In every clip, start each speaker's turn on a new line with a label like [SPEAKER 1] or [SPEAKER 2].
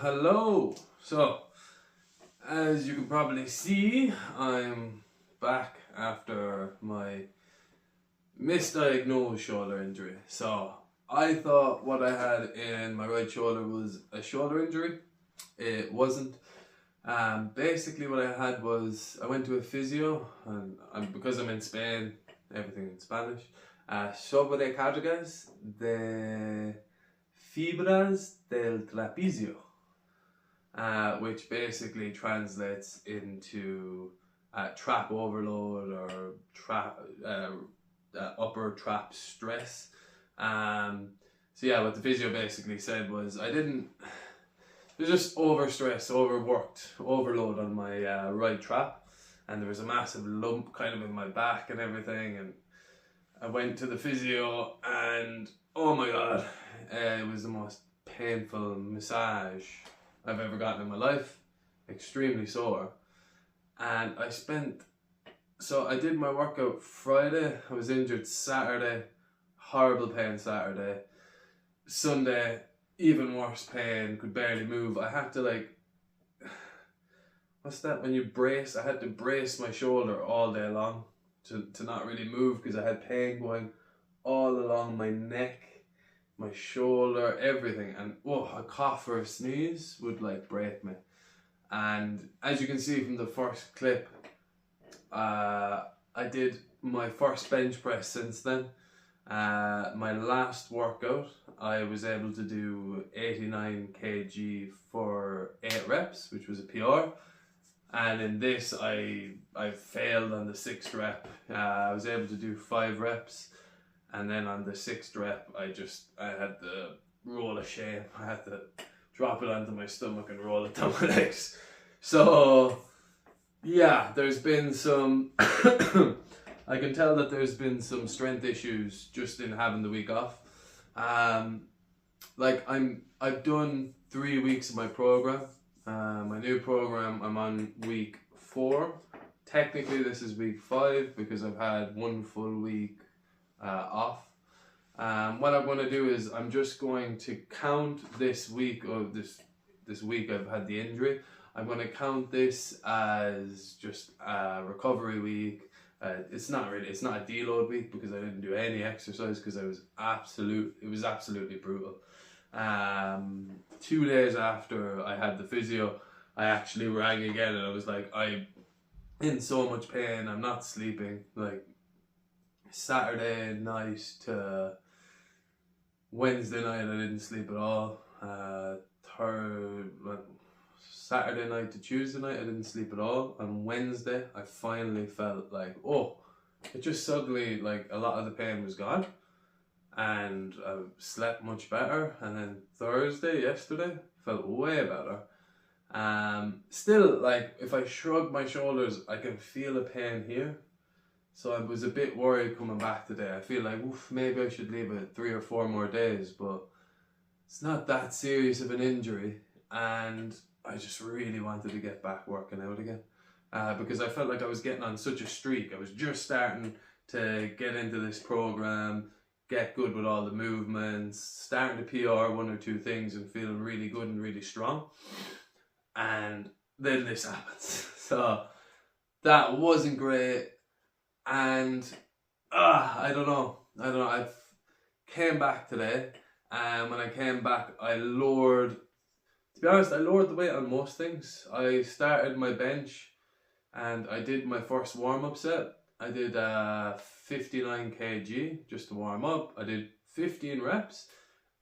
[SPEAKER 1] Hello. So, as you can probably see, I'm back after my misdiagnosed shoulder injury. So, I thought what I had in my right shoulder was a shoulder injury. It wasn't. Basically what I had was, I went to a physio, and because I'm in Spain, everything in Spanish, sobrecargas de fibras del trapecio, which basically translates into trap overload or upper trap stress. So yeah, what the physio basically said was there's just overstress, overworked, overload on my right trap, and there was a massive lump kind of in my back and everything, and I went to the physio, and oh my god, it was the most painful massage I've ever gotten in my life. Extremely sore. And I did my workout Friday, I was injured Saturday, horrible pain Saturday. Sunday, even worse pain, could barely move. I had to what's that when you brace? I had to brace my shoulder all day long to not really move because I had pain going all along my neck, my shoulder, everything, and a cough or a sneeze would break me. And as you can see from the first clip, I did my first bench press since then. My last workout, I was able to do 89 kg for 8 reps, which was a PR. And in this, I failed on the 6th rep. I was able to do 5 reps. And then on the 6th rep, I had the roll of shame. I had to drop it onto my stomach and roll it down my legs. So, yeah, there's been some, I can tell that there's been some strength issues just in having the week off. I've done 3 weeks of my program. My new program, I'm on week 4. Technically, this is week 5 because I've had 1 full week off. What I'm going to do is I'm just going to count this week, or this week I've had the injury. I'm going to count this as just a recovery week. It's not a deload week because I didn't do any exercise because it was absolutely brutal. 2 days after I had the physio, I actually rang again and I was like, I'm in so much pain, I'm not sleeping. Like Saturday night to Wednesday night I didn't sleep at all. Saturday night to Tuesday night I didn't sleep at all. On Wednesday I finally felt like, oh, it just suddenly, like, a lot of the pain was gone and I slept much better. And then Thursday, yesterday, felt way better. Still, like, if I shrug my shoulders I can feel a pain here. So I was a bit worried coming back today. I feel like, oof, maybe I should leave it 3 or 4 more days, but it's not that serious of an injury, and I just really wanted to get back working out again. Because I felt like I was getting on such a streak. I was just starting to get into this program, get good with all the movements, starting to PR 1 or 2 things and feeling really good and really strong. And then this happens. So that wasn't great. And I don't know. I came back today, and when I came back, to be honest, I lowered the weight on most things. I started my bench, and I did my first warm-up set. I did 59 kg just to warm up. I did 15 reps,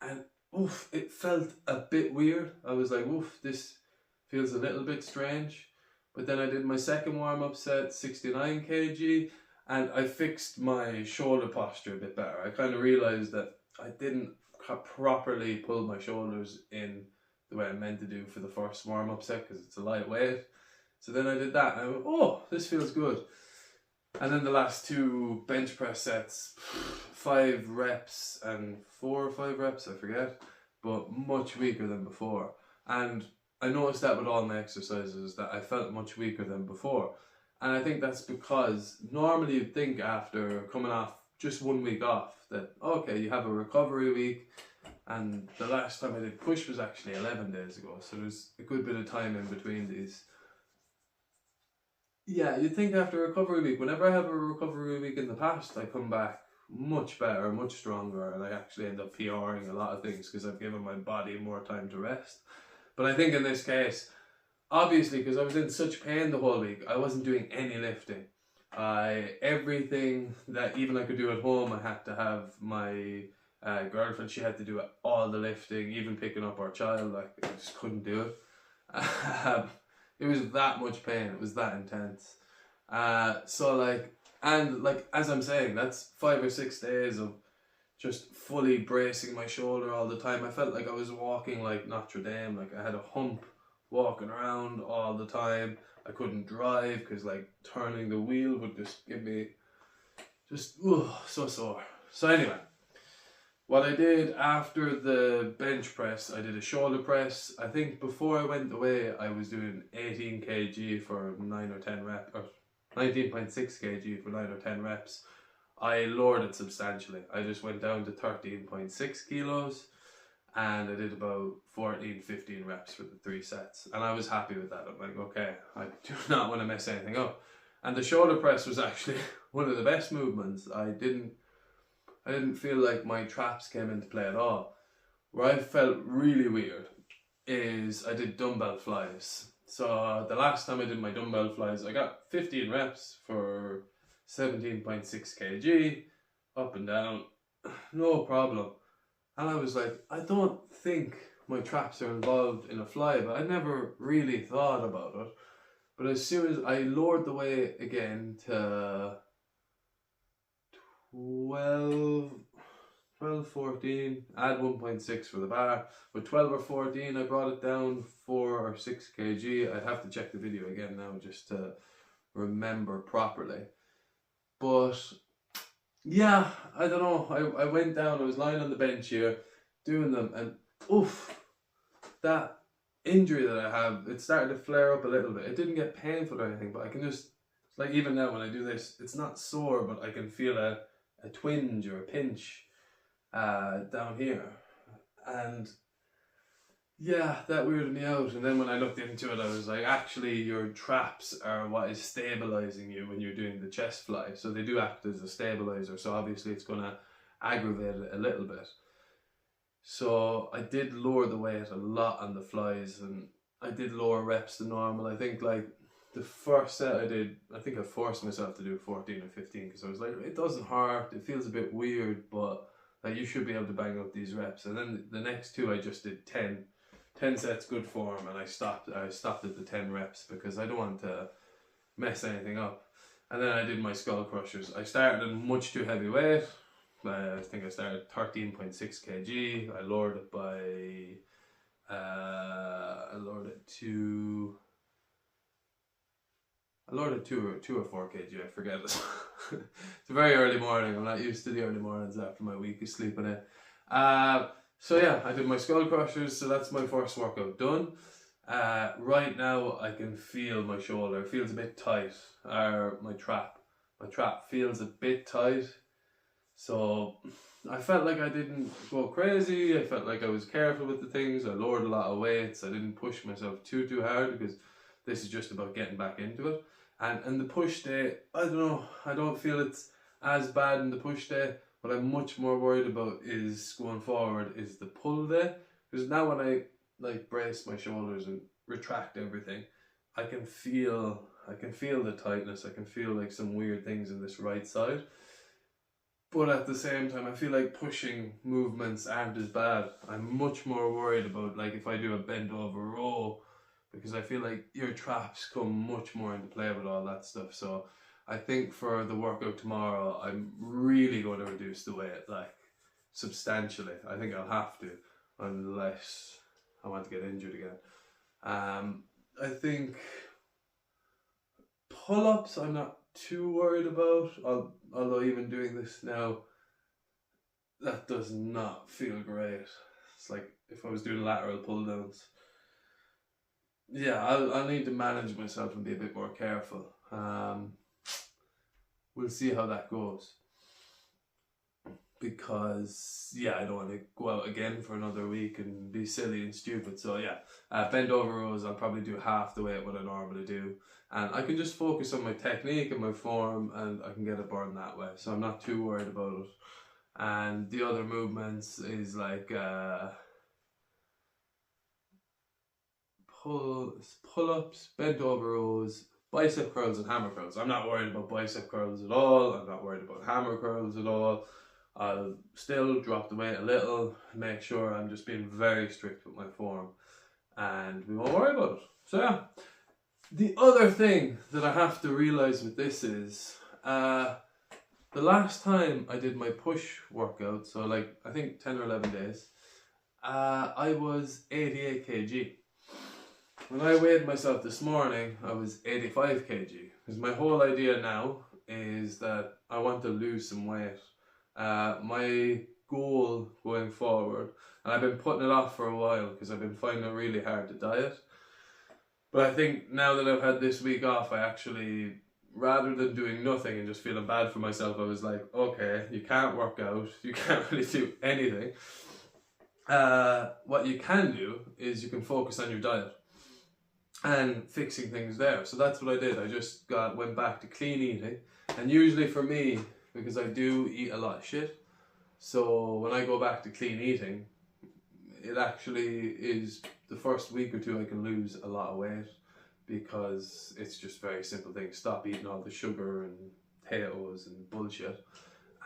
[SPEAKER 1] and oof, it felt a bit weird. I was like, oof, this feels a little bit strange. But then I did my second warm-up set, 69 kg. And I fixed my shoulder posture a bit better. I kind of realised that I didn't properly pull my shoulders in the way I meant to do for the first warm-up set because it's a lightweight. So then I did that and I went, oh, this feels good. And then the last 2 bench press sets, 5 reps and 4 or 5 reps, I forget, but much weaker than before. And I noticed that with all my exercises that I felt much weaker than before. And I think that's because normally you'd think after coming off just 1 week off that, okay, you have a recovery week, and the last time I did push was actually 11 days ago, so there's a good bit of time in between these. Yeah, you'd think after a recovery week, whenever I have a recovery week in the past, I come back much better, much stronger, and I actually end up PRing a lot of things because I've given my body more time to rest. But I think in this case, obviously, because I was in such pain the whole week, I wasn't doing any lifting. Everything that even I could do at home, I had to have my girlfriend, she had to do all the lifting, even picking up our child, like, I just couldn't do it. It was that much pain, it was that intense. So like, and like, as I'm saying, that's 5 or 6 days of just fully bracing my shoulder all the time. I felt like I was walking like Notre Dame, like I had a hump walking around all the time. I couldn't drive because like turning the wheel would just give me just so sore. So anyway, what I did after the bench press, I did a shoulder press. I think before I went away I was doing 18 kg for 9 or 10 reps, or 19.6 kg for 9 or 10 reps. I lowered it substantially. I just went down to 13.6 kilos. And I did about 14-15 reps for the 3 sets, and I was happy with that. I'm like, okay, I do not want to mess anything up. And the shoulder press was actually one of the best movements. I didn't feel like my traps came into play at all. Where I felt really weird is I did dumbbell flies. So the last time I did my dumbbell flies, I got 15 reps for 17.6 kg, up and down, no problem. And I was like, I don't think my traps are involved in a fly, but I never really thought about it. But as soon as I lowered the weight again to 12, 14, add 1.6 for the bar. With 12 or 14, I brought it down 4 or 6 kg. I'd have to check the video again now just to remember properly. But yeah, I don't know, I went down, I was lying on the bench here doing them, and oof, that injury that I have, it started to flare up a little bit. It didn't get painful or anything, but I can just, like, even now when I do this, it's not sore, but I can feel a twinge or a pinch. down here. And yeah, that weirded me out. And then when I looked into it, I was like, actually, your traps are what is stabilizing you when you're doing the chest fly. So they do act as a stabilizer. So obviously it's going to aggravate it a little bit. So I did lower the weight a lot on the flies, and I did lower reps than normal. I think like the first set I did, I think I forced myself to do 14 or 15 because I was like, it doesn't hurt, it feels a bit weird, but like you should be able to bang out these reps. And then the next two I just did 10 sets good form, and I stopped at the 10 reps because I don't want to mess anything up. And then I did my skull crushers. I started at much too heavy weight. I think I started 13.6 kg. I lowered it by I lowered it to 2 or 4 kg, I forget it. It's a very early morning. I'm not used to the early mornings after my week of sleeping in. So yeah, I did my skull crushers, so that's my first workout done. Right now I can feel my shoulder. It feels a bit tight. My trap feels a bit tight. So I felt like I didn't go crazy. I felt like I was careful with the things. I lowered a lot of weights. I didn't push myself too hard because this is just about getting back into it. And the push day, I don't know, I don't feel it's as bad in the push day. What I'm much more worried about is going forward is the pull day. Because now when I like brace my shoulders and retract everything, I can feel the tightness. I can feel like some weird things in this right side. But at the same time, I feel like pushing movements aren't as bad. I'm much more worried about like if I do a bend over row, because I feel like your traps come much more into play with all that stuff. So I think for the workout tomorrow, I'm really going to reduce the weight, like substantially. I think I'll have to, unless I want to get injured again. I think pull-ups I'm not too worried about, although even doing this now, that does not feel great. It's like if I was doing lateral pull-downs. Yeah, I'll need to manage myself and be a bit more careful. We'll see how that goes. Because, yeah, I don't want to go out again for another week and be silly and stupid. So, yeah, bend over rows, I'll probably do half the weight what I normally do. And I can just focus on my technique and my form, and I can get it burned that way. So I'm not too worried about it. And the other movements is like pull-ups, bent over rows, bicep curls and hammer curls. I'm not worried about bicep curls at all. I'm not worried about hammer curls at all. I'll still drop the weight a little, make sure I'm just being very strict with my form, and we won't worry about it. So yeah, the other thing that I have to realise with this is, the last time I did my push workout, so like I think 10 or 11 days, I was 88 kg. When I weighed myself this morning, I was 85 kg. Because my whole idea now is that I want to lose some weight. My goal going forward, and I've been putting it off for a while because I've been finding it really hard to diet. But I think now that I've had this week off, I actually, rather than doing nothing and just feeling bad for myself, I was like, okay, you can't work out, you can't really do anything. What you can do is you can focus on your diet and fixing things there. So that's what I did. I just went back to clean eating. And usually for me, because I do eat a lot of shit, so when I go back to clean eating, it actually is the first week or two I can lose a lot of weight, because it's just very simple things. Stop eating all the sugar and potatoes and bullshit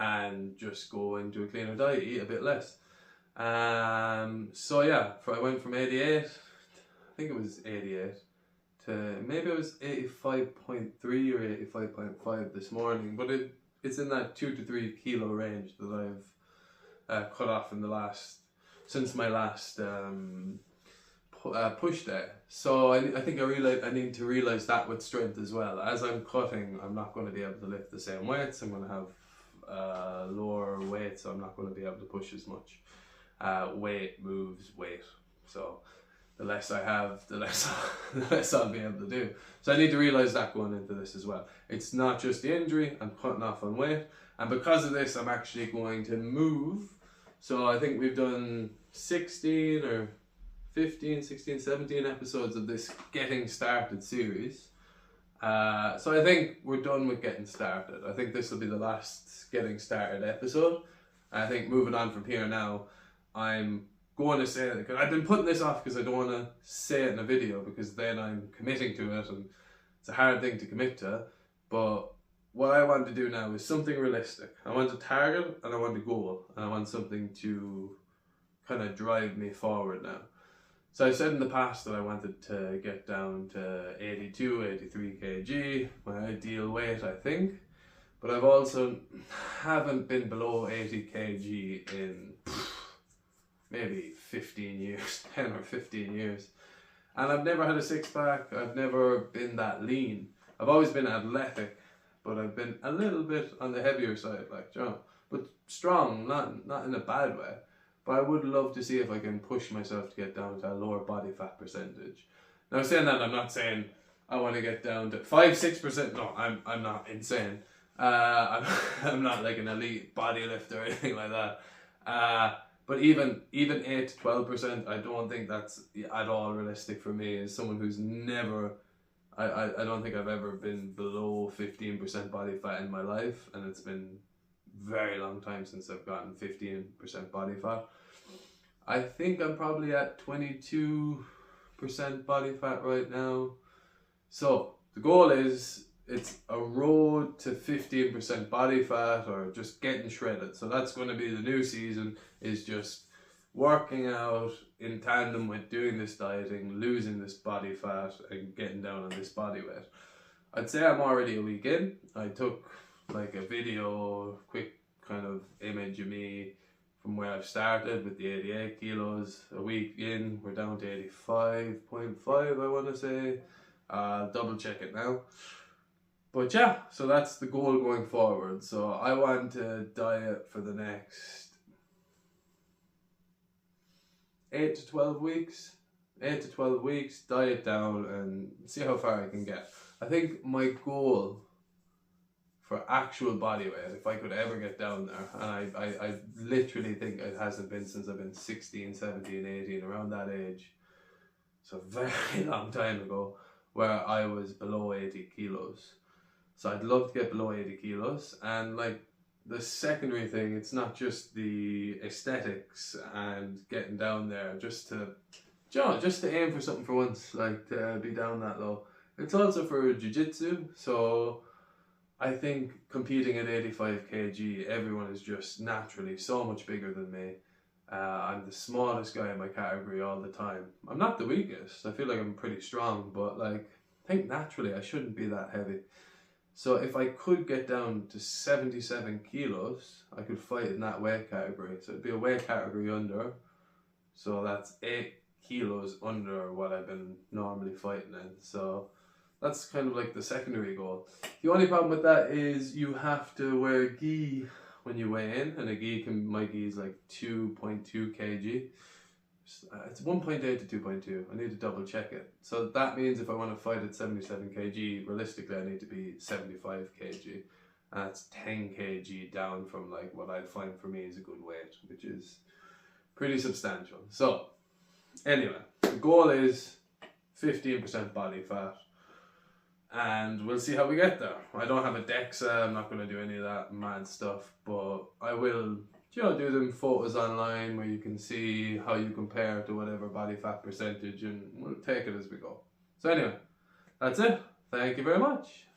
[SPEAKER 1] and just go into a cleaner diet, eat a bit less. So yeah, I went from 88, I think it was 88, to maybe it was 85.3 or 85.5 this morning, but it's in that 2 to 3 kilo range that I've cut off in since my last push day. So I think I need to realize that with strength as well. As I'm cutting, I'm not going to be able to lift the same weights. I'm going to have lower weight, so I'm not going to be able to push as much. Weight moves weight, so the less I have, the less I'll be able to do. So I need to realize that going into this as well. It's not just the injury, I'm cutting off on weight, and because of this I'm actually going to move So I think we've done 16 or 15, 16, 17 episodes of this Getting Started series. So I think we're done with Getting Started. I think this will be the last Getting Started episode. I think moving on from here now, I'm going to say it, because I've been putting this off because I don't want to say it in a video, because then I'm committing to it and it's a hard thing to commit to. But what I want to do now is something realistic. I want a target and I want a goal, and I want something to kind of drive me forward now. So I said in the past that I wanted to get down to 82, 83 kg, my ideal weight I think. But I've also haven't been below 80 kg in maybe 15 years, 10 or 15 years. And I've never had a six pack, I've never been that lean. I've always been athletic, but I've been a little bit on the heavier side, like, you know, but strong, not in a bad way. But I would love to see if I can push myself to get down to a lower body fat percentage. Now saying that, I'm not saying I want to get down to 5-6%. No, I'm not insane. I'm not like an elite body lifter or anything like that. But even 8 to 12%, I don't think that's at all realistic for me. As someone who's never, I don't think I've ever been below 15% body fat in my life, and it's been very long time since I've gotten 15% body fat. I think I'm probably at 22% body fat right now. So the goal is, it's a road to 15% body fat, or just getting shredded. So that's going to be the new season, is just working out in tandem with doing this dieting, losing this body fat and getting down on this body weight. I'd say I'm already a week in. I took like a video, quick kind of image of me from where I've started with the 88 kilos. A week in, we're down to 85.5, I want to say. I'll double check it now. But yeah, so that's the goal going forward. So I want to diet for the next 8 to 12 weeks. 8 to 12 weeks, diet down and see how far I can get. I think my goal for actual body weight, if I could ever get down there, and I literally think it hasn't been since I've been 16, 17, 18, around that age. So a very long time ago, where I was below 80 kilos. So I'd love to get below 80 kilos. And like the secondary thing, it's not just the aesthetics and getting down there just to, you know, just to aim for something for once, like to be down that low. It's also for jiu-jitsu. So I think competing at 85 kg, everyone is just naturally so much bigger than me. I'm the smallest guy in my category all the time. I'm not the weakest. I feel like I'm pretty strong, but like, I think naturally I shouldn't be that heavy. So if I could get down to 77 kilos, I could fight in that weight category. So it'd be a weight category under. So that's 8 kilos under what I've been normally fighting in. So that's kind of like the secondary goal. The only problem with that is you have to wear gi when you weigh in, and my gi is like 2.2 kg. It's 1.8 to 2.2. I need to double check it. So that means if I want to fight at 77 kg, realistically I need to be 75 kg. And that's 10 kg down from like what I'd find for me is a good weight, which is pretty substantial. So anyway, the goal is 15% body fat. And we'll see how we get there. I don't have a DEXA, I'm not going to do any of that mad stuff, but I will, you know, do them photos online where you can see how you compare to whatever body fat percentage, and we'll take it as we go. So anyway, that's it. Thank you very much.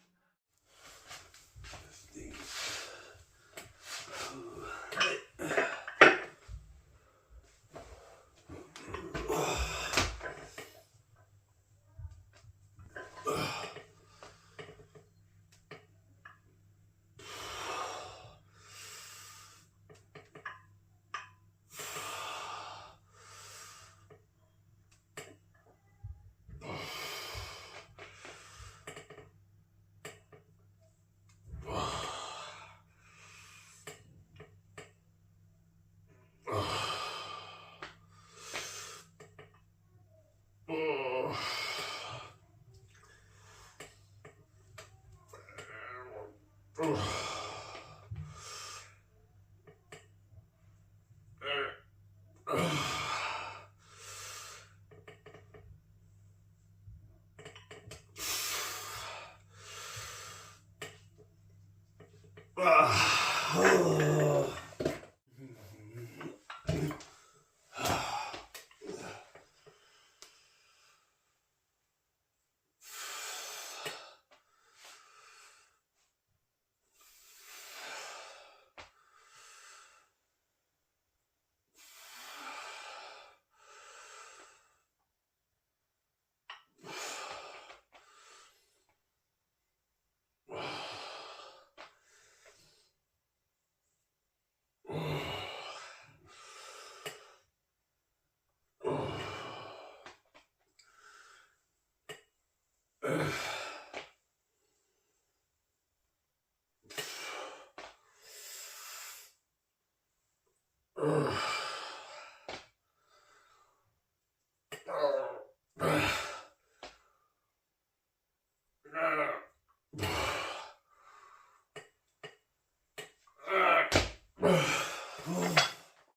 [SPEAKER 1] Ugh.